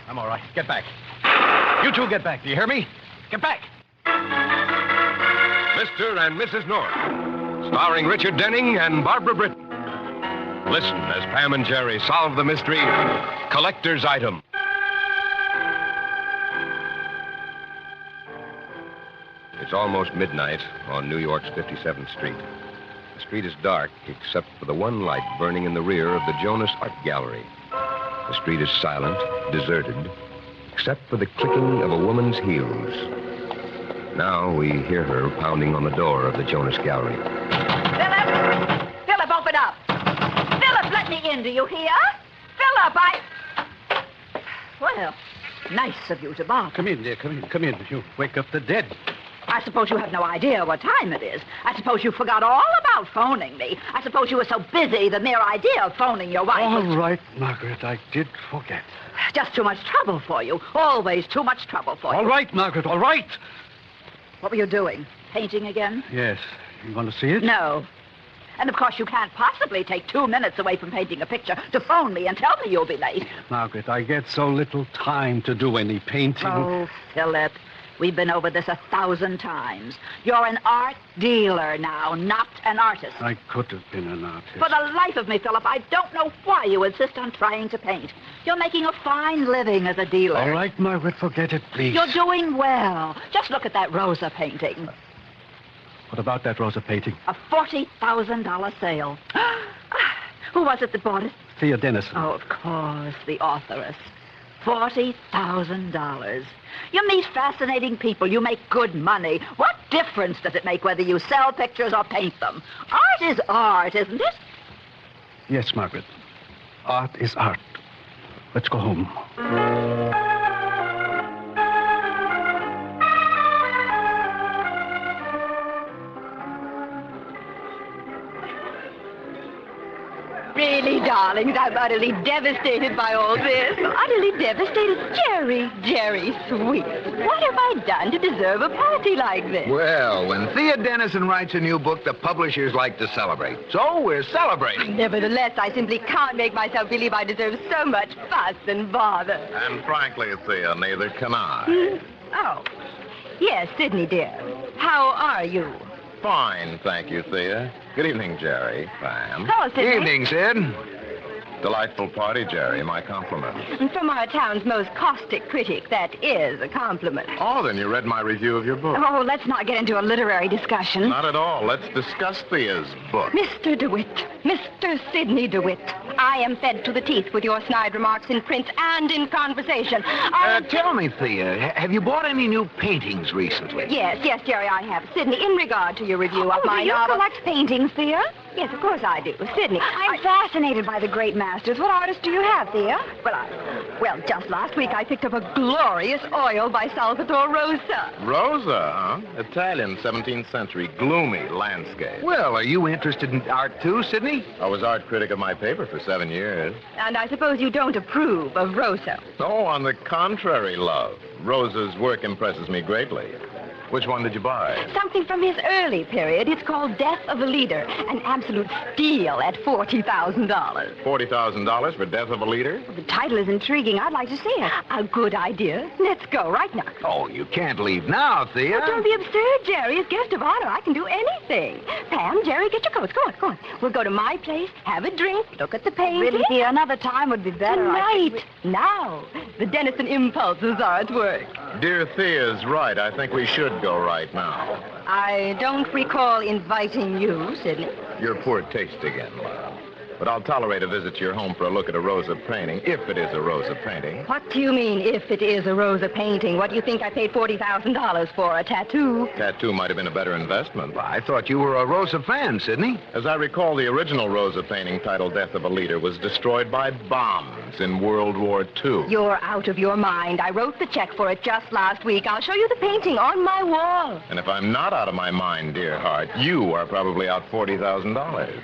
I'm all right. Get back. You two get back. Do you hear me? Get back. Mr. and Mrs. North, starring Richard Denning and Barbara Britton. Listen as Pam and Jerry solve the mystery, Collector's Item. It's almost midnight on New York's 57th Street. The street is dark except for the one light burning in the rear of the Jonas Art Gallery. The street is silent, deserted, except for the clicking of a woman's heels. Now we hear her pounding on the door of the Jonas Gallery. Philip! Philip, open up! Philip, let me in, do you hear? Philip, Well, nice of you to bark. Come in, dear. Come in. You wake up the dead. I suppose you have no idea what time it is. I suppose you forgot all about phoning me. I suppose you were so busy, the mere idea of phoning your wife was... All right, Margaret, I did forget. Just too much trouble for you. Always too much trouble for you. All right, Margaret, all right. What were you doing? Painting again? Yes. You want to see it? No. And, of course, you can't possibly take 2 minutes away from painting a picture to phone me and tell me you'll be late. Margaret, I get so little time to do any painting. Oh, Philip, we've been over this 1,000 times. You're an art dealer now, not an artist. I could have been an artist. For the life of me, Philip, I don't know why you insist on trying to paint. You're making a fine living as a dealer. All right, Margaret, forget it, please. You're doing well. Just look at that Rosa painting. What about that Rosa painting? A $40,000 sale. Who was it that bought it? Thea Dennison. Oh, of course, the authoress. $40,000. You meet fascinating people. You make good money. What difference does it make whether you sell pictures or paint them? Art is art, isn't it? Yes, Margaret. Art is art. Let's go home. Really, darlings, I'm utterly devastated by all this. Utterly devastated. Jerry, sweet. What have I done to deserve a party like this? Well, when Thea Dennison writes a new book, the publishers like to celebrate. So we're celebrating. Nevertheless, I simply can't make myself believe I deserve so much fuss and bother. And frankly, Thea, neither can I. Oh. Yes, Sidney, dear. How are you? Fine, thank you, Thea. Good evening, Jerry. Pam. Hello, Sidney. Evening, Sid. Delightful party, Jerry. My compliments. From our town's most caustic critic, that is a compliment. Oh, then you read my review of your book. Oh, let's not get into a literary discussion. Not at all. Let's discuss Thea's book. Mr. DeWitt, Mr. Sidney DeWitt, I am fed to the teeth with your snide remarks in print and in conversation. Tell me, Thea, have you bought any new paintings recently? Yes, Jerry, I have. Sidney, in regard to your review of my novel... you collect paintings, Thea? Yes, of course I do. Sidney, I'm fascinated by the great masters. What artists do you have, Thea? Well, just last week I picked up a glorious oil by Salvatore Rosa. Rosa, huh? Italian, 17th century, gloomy landscape. Well, are you interested in art too, Sidney? I was art critic of my paper for 7 years. And I suppose you don't approve of Rosa. Oh, on the contrary, love. Rosa's work impresses me greatly. Which one did you buy? Something from his early period. It's called Death of a Leader. An absolute steal at $40,000. $40,000 for Death of a Leader? The title is intriguing. I'd like to see it. A good idea. Let's go right now. Oh, you can't leave now, Thea. Oh, don't be absurd, Jerry. As guest of honor, I can do anything. Pam, Jerry, get your coats. Go on. We'll go to my place, have a drink, look at the painting. Really, Thea, another time would be better. Tonight. Now. The Dennison impulses are at work. Dear Thea's right. I think we should go right now. I don't recall inviting you, Sidney. Your poor taste again, love. But I'll tolerate a visit to your home for a look at a Rosa painting, if it is a Rosa painting. What do you mean, if it is a Rosa painting? What do you think I paid $40,000 for? A tattoo? Tattoo might have been a better investment. Well, I thought you were a Rosa fan, Sidney. As I recall, the original Rosa painting titled Death of a Leader was destroyed by bombs in World War II. You're out of your mind. I wrote the check for it just last week. I'll show you the painting on my wall. And if I'm not out of my mind, dear heart, you are probably out $40,000.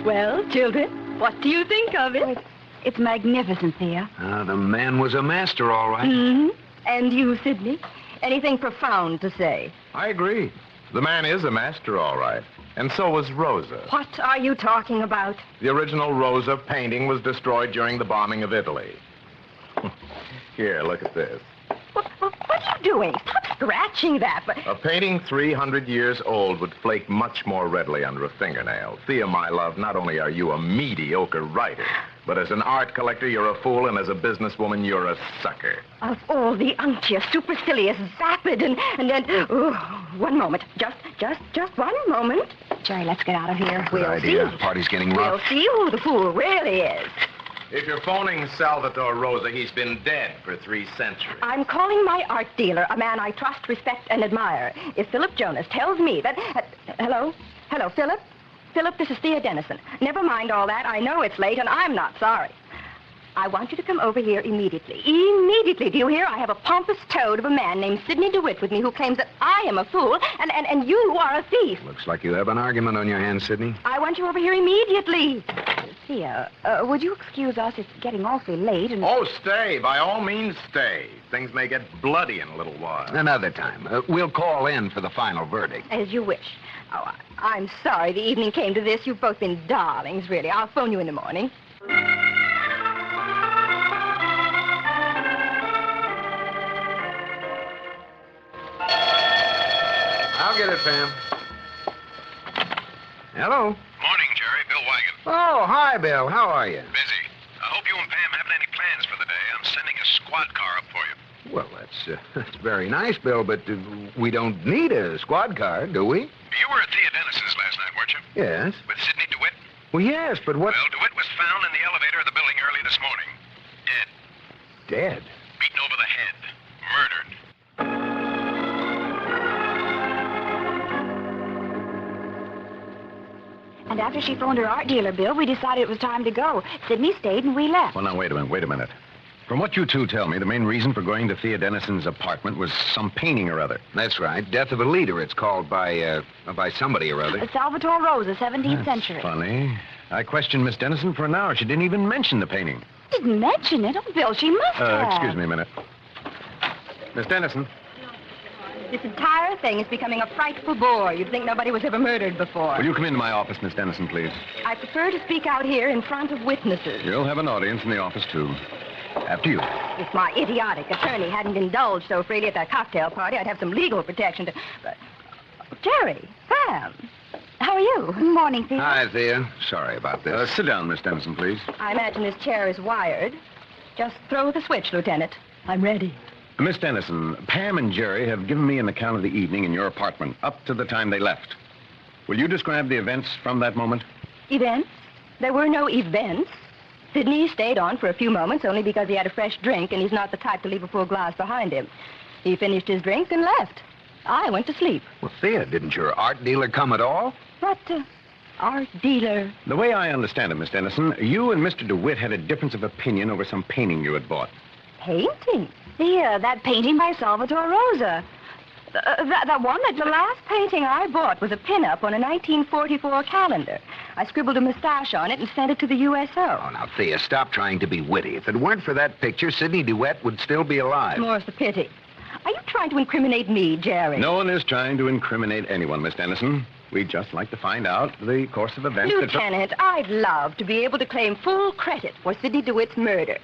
Well, children, what do you think of it? It's magnificent, Thea. The man was a master, all right. Mm-hmm. And you, Sidney? Anything profound to say? I agree. The man is a master, all right. And so was Rosa. What are you talking about? The original Rosa painting was destroyed during the bombing of Italy. Here, look at this. What are you doing? Stop scratching that. But A painting 300 years old would flake much more readily under a fingernail. Thea, my love, not only are you a mediocre writer, but as an art collector, you're a fool, and as a businesswoman, you're a sucker. of all the unctuous, supercilious, vapid, and one moment. Just one moment. Jerry, let's get out of here. Good idea. Party's getting rough. We'll see who the fool really is. If you're phoning Salvatore Rosa, he's been dead for 3 centuries. I'm calling my art dealer, a man I trust, respect, and admire. If Philip Jonas tells me that... hello? Hello, Philip? Philip, this is Thea Dennison. Never mind all that. I know it's late, and I'm not sorry. I want you to come over here immediately. Immediately, do you hear? I have a pompous toad of a man named Sidney DeWitt with me who claims that I am a fool, and you are a thief. Looks like you have an argument on your hands, Sidney. I want you over here immediately. Thea, would you excuse us? It's getting awfully late and... Oh, stay. By all means, stay. Things may get bloody in a little while. Another time. We'll call in for the final verdict. As you wish. Oh, I'm sorry the evening came to this. You've both been darlings, really. I'll phone you in the morning. I'll get it, Pam. Hello. Morning, Jerry. Bill Wagon. Oh, hi, Bill. How are you? Busy. I hope you and Pam haven't any plans for the day. I'm sending a squad car up for you. Well, that's very nice, Bill, but we don't need a squad car, do we? You were at Thea Dennison's last night, weren't you? Yes. With Sidney DeWitt? Well, yes, but what... Well, DeWitt was found in the elevator of the building early this morning. Dead. Dead? Beaten over the head. Murdered. And after she phoned her art dealer, Bill, we decided it was time to go. Sidney stayed and we left. Well, now, wait a minute. From what you two tell me, the main reason for going to Thea Dennison's apartment was some painting or other. That's right. Death of a Leader, it's called by somebody or other. Salvatore Rosa, 17th century. Funny. I questioned Miss Dennison for an hour. She didn't even mention the painting. Didn't mention it. Oh, Bill, she must have. Excuse me a minute. Miss Dennison. This entire thing is becoming a frightful bore. You'd think nobody was ever murdered before. Will you come into my office, Miss Dennison, please? I prefer to speak out here in front of witnesses. You'll have an audience in the office, too. After you. If my idiotic attorney hadn't indulged so freely at that cocktail party, I'd have some legal protection to... But... Jerry, Pam, how are you? Morning, Thea. Hi, Thea. Sorry about this. Sit down, Miss Dennison, please. I imagine this chair is wired. Just throw the switch, Lieutenant. I'm ready. Miss Dennison, Pam and Jerry have given me an account of the evening in your apartment, up to the time they left. Will you describe the events from that moment? Events? There were no events. Sidney stayed on for a few moments only because he had a fresh drink, and he's not the type to leave a full glass behind him. He finished his drink and left. I went to sleep. Well, Thea, didn't your art dealer come at all? What, art dealer? The way I understand it, Miss Dennison, you and Mr. DeWitt had a difference of opinion over some painting you had bought. Painting? Thea, that painting by Salvatore Rosa. The one that... The last painting I bought was a pin-up on a 1944 calendar. I scribbled a mustache on it and sent it to the USO. Oh, now, Thea, stop trying to be witty. If it weren't for that picture, Sidney DeWitt would still be alive. More's the pity. Are you trying to incriminate me, Jerry? No one is trying to incriminate anyone, Miss Dennison. We'd just like to find out the course of events. Lieutenant, I'd love to be able to claim full credit for Sidney DeWitt's murder.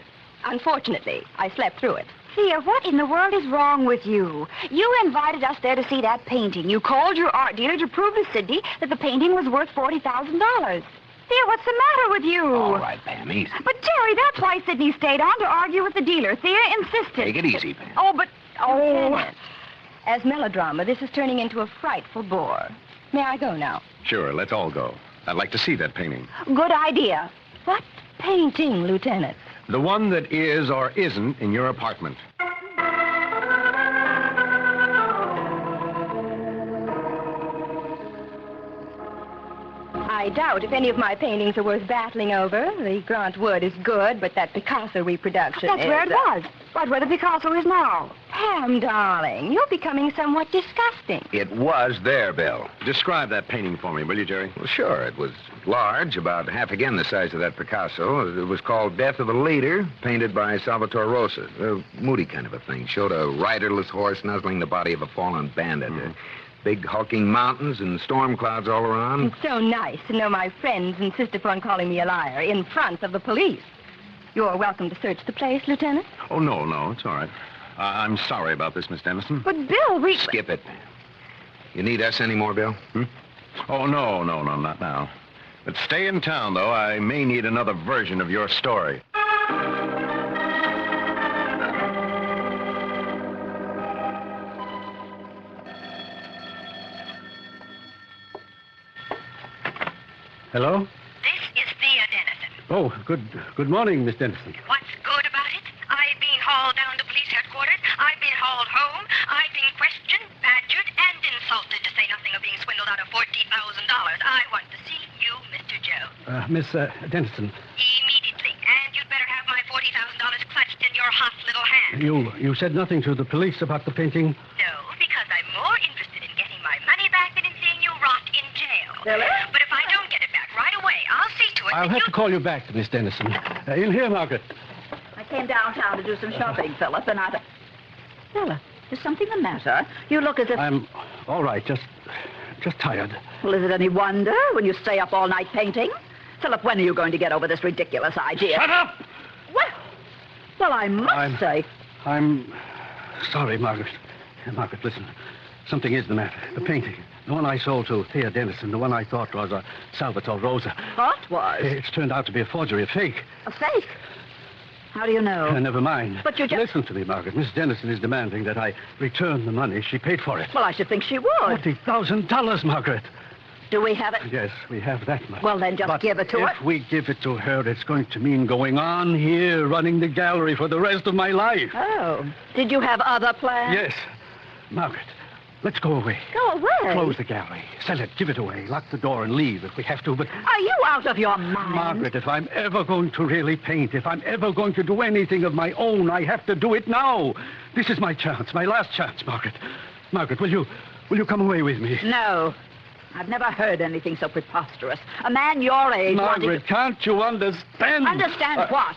Unfortunately, I slept through it. Thea, what in the world is wrong with you? You invited us there to see that painting. You called your art dealer to prove to Sidney that the painting was worth $40,000. Thea, what's the matter with you? All right, Pam, easy. But, Jerry, that's why Sidney stayed on to argue with the dealer. Thea insisted. Take it easy, Pam. Oh, but... Oh... Lieutenant, as melodrama, this is turning into a frightful bore. May I go now? Sure, let's all go. I'd like to see that painting. Good idea. What painting, Lieutenant? The one that is or isn't in your apartment. I doubt if any of my paintings are worth battling over. The Grant Wood is good, but that Picasso reproduction That's is... where it was. Right where the Picasso is now. Pam, darling, you're becoming somewhat disgusting. It was there, Bill. Describe that painting for me, will you, Jerry? Well, sure. It was large, about half again the size of that Picasso. It was called Death of a Leader, painted by Salvatore Rosa. A moody kind of a thing. Showed a riderless horse nuzzling the body of a fallen bandit. Big hulking mountains and storm clouds all around. It's so nice to know my friends insist upon calling me a liar in front of the police. You're welcome to search the place, Lieutenant. Oh, no, it's all right. I'm sorry about this, Miss Dennison. But, Bill, we... Skip it. You need us anymore, Bill? Oh, no, not now. But stay in town, though. I may need another version of your story. Hello? This is Thea Dennison. Oh, good morning, Miss Dennison. What's good about it? I've been hauled down to police headquarters. I've been hauled home. I've been questioned, badgered, and insulted, to say nothing of being swindled out of $40,000. I want to see you, Mr. Jones. Miss Dennison, Immediately. And you'd better have my $40,000 clutched in your hot little hand. you said nothing to the police about the painting? No, because I'm more interested in getting my money back than in seeing you rot in jail. Really? But if I don't get it back right away, I'll see to it I'll that have to call you back, Miss Dennison. In here, Margaret. I came downtown to do some shopping, Philip, and I... Philip, is something the matter? You look as if... I'm all right, just tired. Well, is it any wonder when you stay up all night painting? Philip, when are you going to get over this ridiculous idea? Shut up! Well, I must say... I'm sorry, Margaret. Margaret, listen. Something is the matter. The painting. The one I sold to Thea Dennison, the one I thought was a Salvatore Rosa. What was? It's turned out to be a forgery, a fake. A fake? How do you know? Never mind. But you just... Listen to me, Margaret. Miss Dennison is demanding that I return the money she paid for it. Well, I should think she would. $40,000, Margaret. Do we have it? Yes, we have that much. Well, then just give it to her. If we give it to her, it's going to mean going on here, running the gallery for the rest of my life. Oh. Did you have other plans? Yes. Margaret, let's go away. Go away? Close the gallery. Sell it. Give it away. Lock the door and leave if we have to, but... Are you out of your mind? Margaret, if I'm ever going to really paint, if I'm ever going to do anything of my own, I have to do it now. This is my chance, my last chance, Margaret. Margaret, will you come away with me? No. I've never heard anything so preposterous. A man your age Margaret, can't you understand? Understand what?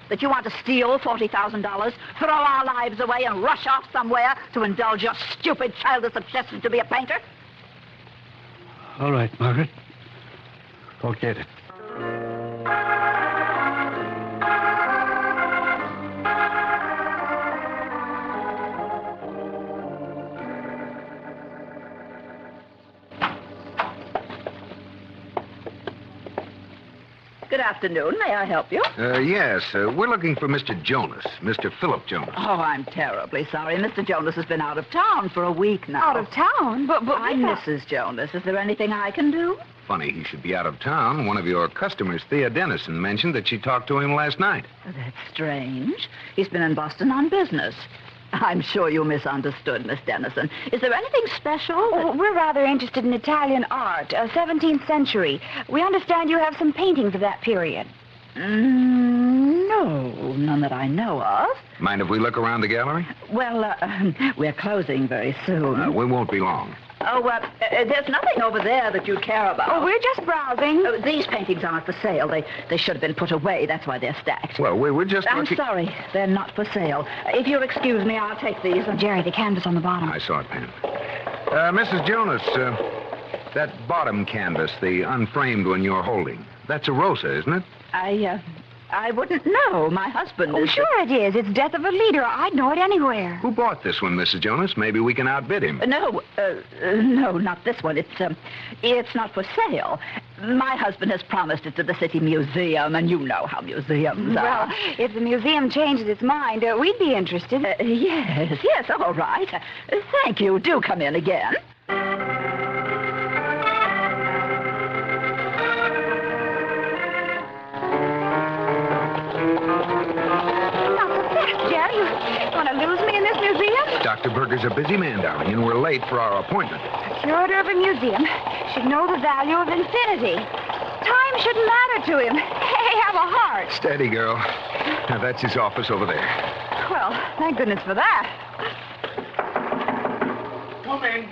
That you want to steal $40,000, throw our lives away, and rush off somewhere to indulge your stupid, childish obsession to be a painter? All right, Margaret. Forget it. Good afternoon. May I help you? Yes. We're looking for Mr. Jonas, Mr. Philip Jonas. Oh, I'm terribly sorry. Mr. Jonas has been out of town for a week now. Out of town? But I'm Mrs. Jonas. Is there anything I can do? Funny he should be out of town. One of your customers, Thea Dennison, mentioned that she talked to him last night. That's strange. He's been in Boston on business. I'm sure you misunderstood, Miss Dennison. Is there anything special? Oh, we're rather interested in Italian art, 17th century. We understand you have some paintings of that period. No, none that I know of. Mind if we look around the gallery? Well, we're closing very soon. We won't be long. Oh, there's nothing over there that you'd care about. Oh, we're just browsing. Oh, these paintings aren't for sale. They should have been put away. That's why they're stacked. Well, we were just I'm looking... sorry. They're not for sale. If you'll excuse me, I'll take these. Jerry, the canvas on the bottom. I saw it, Pam. Mrs. Jonas, that bottom canvas, the unframed one you're holding, that's a Rosa, isn't it? I wouldn't know. My husband Oh, is... sure it is. It's Death of a Leader. I'd know it anywhere. Who bought this one, Mrs. Jonas? Maybe we can outbid him. No, not this one. It's not for sale. My husband has promised it to the City Museum, and you know how museums are. Well, if the museum changes its mind, we'd be interested. Yes, all right. Thank you. Do come in again. Jerry, you want to lose me in this museum? Dr. Berger's a busy man, darling, and we're late for our appointment. The curator of a museum should know the value of infinity. Time shouldn't matter to him. Hey, have a heart. Steady, girl. Now, that's his office over there. Well, thank goodness for that. Come in.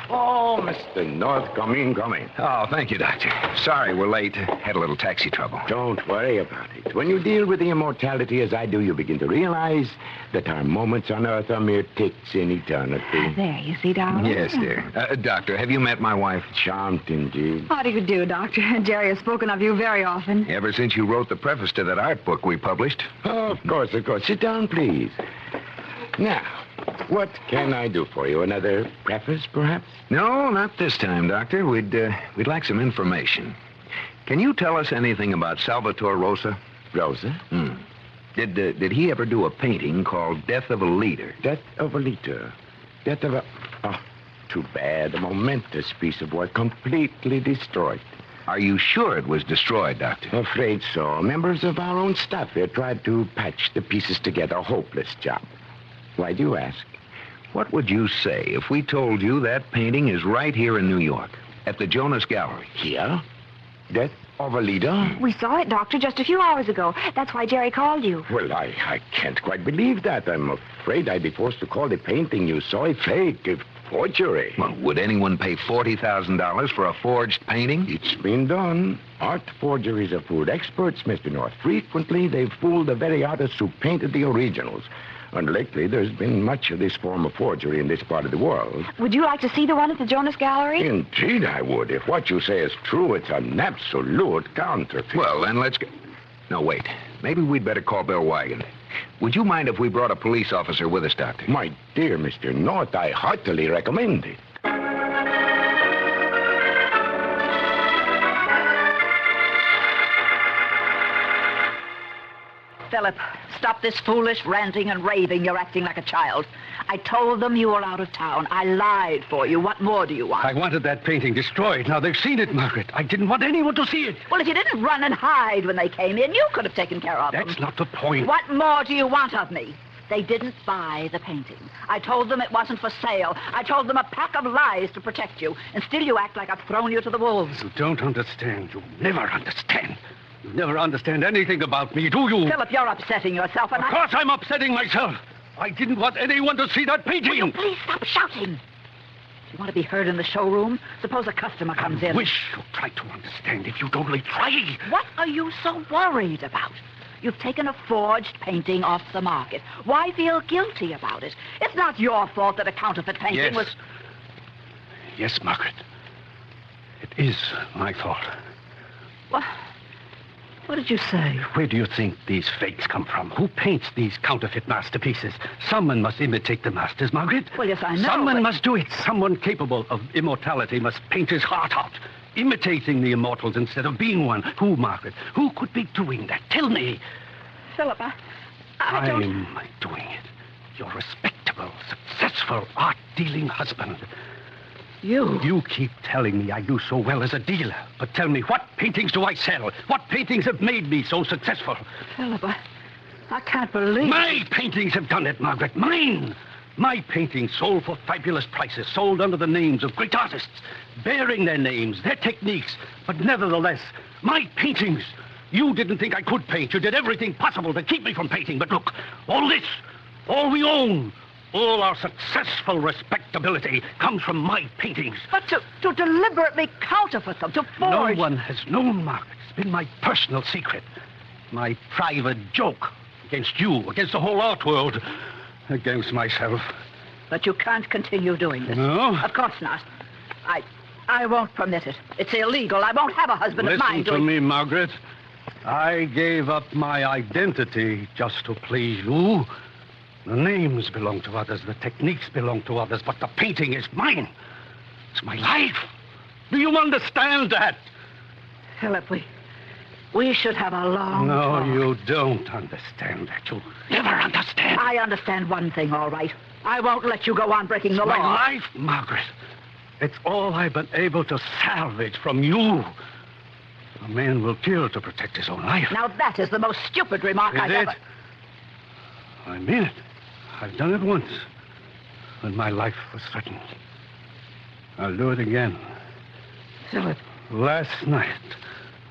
Oh, Mr. North, come in. Oh, thank you, Doctor. Sorry we're late. Had a little taxi trouble. Don't worry about it. When you deal with the immortality as I do, you begin to realize that our moments on Earth are mere ticks in eternity. There, you see, darling? Yes, dear. Doctor, have you met my wife? Charmed indeed. How do you do, Doctor? Jerry has spoken of you very often. Ever since you wrote the preface to that art book we published. Oh, of course. Sit down, please. Now, what can I do for you? Another preface, perhaps? No, not this time, Doctor. We'd like some information. Can you tell us anything about Salvatore Rosa? Rosa? Did he ever do a painting called Death of a Leader? Death of a leader. Death of a... Oh, too bad. A momentous piece of work completely destroyed. Are you sure it was destroyed, Doctor? Afraid so. Members of our own staff here tried to patch the pieces together. A hopeless job. Why do you ask? What would you say if we told you that painting is right here in New York, at the Jonas Gallery? Here? Death of a leader? We saw it, Doctor, just a few hours ago. That's why Jerry called you. Well, I can't quite believe that. I'm afraid I'd be forced to call the painting you saw a fake, a forgery. Well, would anyone pay $40,000 for a forged painting? It's been done. Art forgeries have fooled experts, Mr. North. Frequently, they've fooled the very artists who painted the originals. And lately, there's been much of this form of forgery in this part of the world. Would you like to see the one at the Jonas Gallery? Indeed, I would. If what you say is true, it's an absolute counterfeit. Well, then let's go. No, wait. Maybe we'd better call Bill Wagon. Would you mind if we brought a police officer with us, Doctor? My dear Mr. North, I heartily recommend it. Philip, stop this foolish ranting and raving. You're acting like a child. I told them you were out of town. I lied for you. What more do you want? I wanted that painting destroyed. Now they've seen it, Margaret. I didn't want anyone to see it. Well, if you didn't run and hide when they came in, you could have taken care of them. That's not the point. What more do you want of me? They didn't buy the painting. I told them it wasn't for sale. I told them a pack of lies to protect you. And still you act like I've thrown you to the wolves. You don't understand. You never understand. You never understand anything about me, do you? Philip, you're upsetting yourself, and Of course I'm upsetting myself. I didn't want anyone to see that painting. Will you please stop shouting? You want to be heard in the showroom? Suppose a customer comes in. I wish you'd try to understand if you'd only try. What are you so worried about? You've taken a forged painting off the market. Why feel guilty about it? It's not your fault that a counterfeit painting was... Yes, Margaret. It is my fault. What did you say? Where do you think these fakes come from? Who paints these counterfeit masterpieces? Someone must imitate the masters, Margaret. Well, yes, I know. Someone must do it. Someone capable of immortality must paint his heart out, imitating the immortals instead of being one. Who, Margaret? Who could be doing that? Tell me. Philip, I don't... I'm doing it. Your respectable, successful, art-dealing husband. You keep telling me I do so well as a dealer. But tell me, what paintings do I sell? What paintings have made me so successful? Philip, I can't believe... My paintings have done it, Margaret. Mine! My paintings sold for fabulous prices, sold under the names of great artists, bearing their names, their techniques. But nevertheless, my paintings... You didn't think I could paint. You did everything possible to keep me from painting. But look, all this, all we own, all our successful respectability comes from my paintings. But to deliberately counterfeit them, to forge... No one has known, Margaret. It's been my personal secret. My private joke against you, against the whole art world, against myself. But you can't continue doing this. No? Of course not. I won't permit it. It's illegal. I won't have a husband of mine Listen to me, Margaret. I gave up my identity just to please you. The names belong to others, the techniques belong to others, but the painting is mine. It's my life. Do you understand that? Philip, we should have a long talk. No, you don't understand that. You'll never understand. I understand one thing, all right. I won't let you go on breaking the It's law. my life, Margaret. It's all I've been able to salvage from you. A man will kill to protect his own life. Now, that is the most stupid remark I've ever... I mean it. I've done it once, when my life was threatened. I'll do it again. Philip. Last night,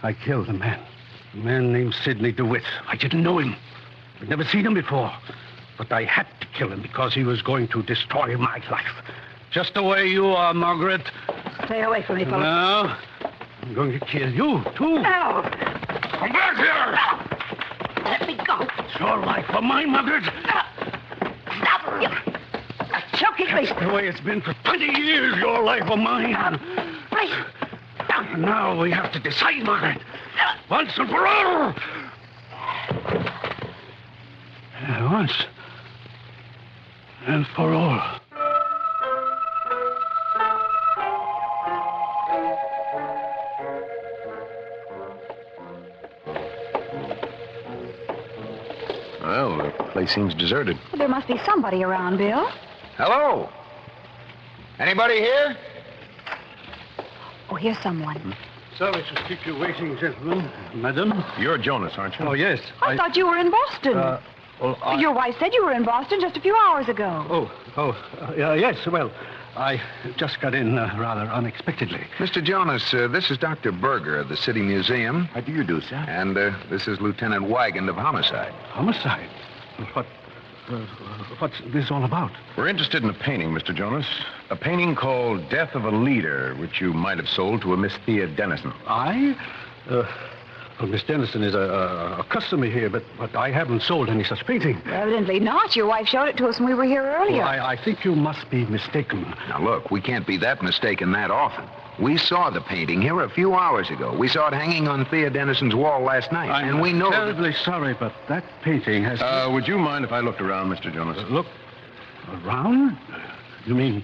I killed a man named Sidney DeWitt. I didn't know him. I'd never seen him before. But I had to kill him because he was going to destroy my life. Just the way you are, Margaret. Stay away from me, Philip. No. I'm going to kill you, too. No. Come back here! Let me go. It's your life or mine, Margaret. Stop. You're choking me. That's the way it's been for 20 years, your life or mine. Please. And now we have to decide, Margaret. Once and for all. Once and for all. Well, the place seems deserted. Well, there must be somebody around, Bill. Hello? Anybody here? Oh, here's someone. Sorry to keep you waiting, gentlemen. Madam? You're Jonas, aren't you? Oh, yes. I thought you were in Boston. Your wife said you were in Boston just a few hours ago. Yes, well, I just got in rather unexpectedly. Mr. Jonas, this is Dr. Berger of the City Museum. How do you do, sir? And this is Lieutenant Wygand of Homicide. Homicide? What's this all about? We're interested in a painting, Mr. Jonas. A painting called Death of a Leader, which you might have sold to a Miss Thea Dennison. I? Well, Miss Dennison is a customer here, but I haven't sold any such painting. Evidently not. Your wife showed it to us when we were here earlier. Well, I think you must be mistaken. Now, look, we can't be that mistaken that often. We saw the painting here a few hours ago. We saw it hanging on Thea Dennison's wall last night. I'm we know terribly sorry, but that painting has... Would you mind if I looked around, Mr. Jonas? Look around? You mean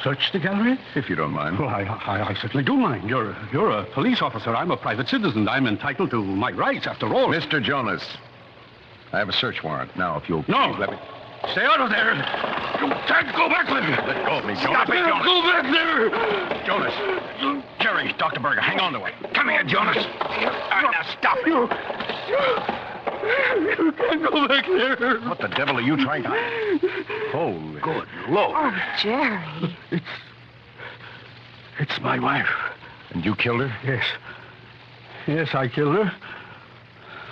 search the gallery? If you don't mind. Well, I certainly do mind. You're a police officer. I'm a private citizen. I'm entitled to my rights, after all. Mr. Jonas, I have a search warrant. Now, if you'll No. please let me... Stay out of there. You can't go back there. Let go of me, Jonas. Stop it, Jonas. Go back there. Jonas. Jerry, Dr. Berger, hang on to it. Come here, Jonas. All right, now stop. You can't go back there. What the devil are you trying to... Holy... Good Lord. Oh, Jerry. It's my wife. And you killed her? Yes. Yes, I killed her.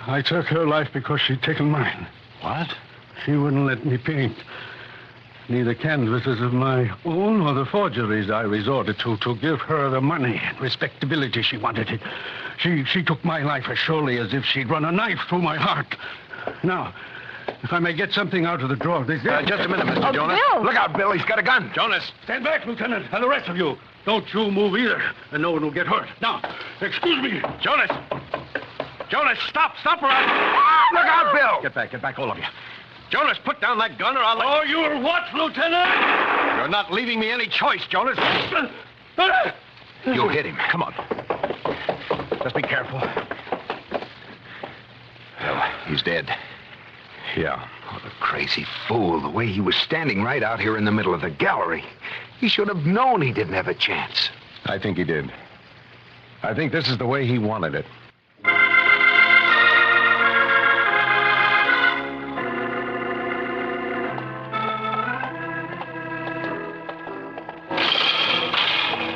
I took her life because she'd taken mine. What? She wouldn't let me paint. Neither canvases of my own nor the forgeries I resorted to give her the money and respectability she wanted. She took my life as surely as if she'd run a knife through my heart. Now, if I may get something out of the drawer, this... Just a minute, Mr. Jonas. Bill. Look out, Bill. He's got a gun. Jonas. Stand back, Lieutenant, and the rest of you. Don't you move either, and no one will get hurt. Now, excuse me. Jonas. Jonas, stop. Stop her. Look out, Bill. Get back, all of you. Jonas, put down that gun or I'll... Oh, you're what, Lieutenant? You're not leaving me any choice, Jonas. You hit him. Come on. Just be careful. Well, he's dead. Yeah. What a crazy fool. The way he was standing right out here in the middle of the gallery. He should have known he didn't have a chance. I think he did. I think this is the way he wanted it.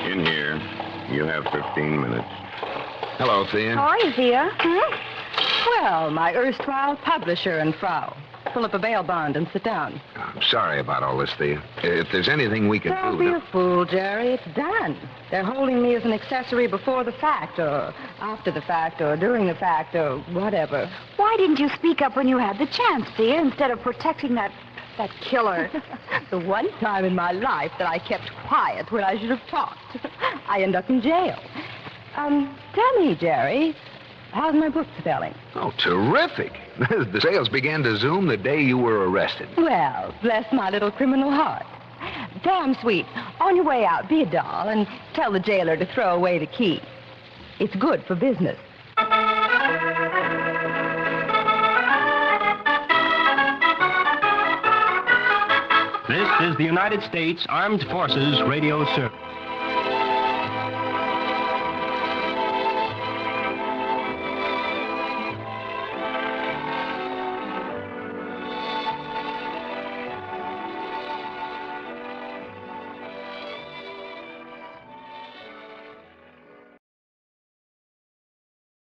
In here. You have 15 minutes. Hello, Thea. How are you, Thea? Well, my erstwhile publisher and Frau. Pull up a bail bond and sit down. I'm sorry about all this, Thea. If there's anything we can Don't do... be a fool, Jerry. It's done. They're holding me as an accessory before the fact, or after the fact, or during the fact, or whatever. Why didn't you speak up when you had the chance, Thea, instead of protecting that killer? The one time in my life that I kept quiet when I should have talked. I end up in jail. Tell me, Jerry, how's my book selling? Oh, terrific. The sales began to zoom the day you were arrested. Well, bless my little criminal heart. Damn sweet. On your way out, be a doll and tell the jailer to throw away the key. It's good for business. This is the United States Armed Forces Radio Service.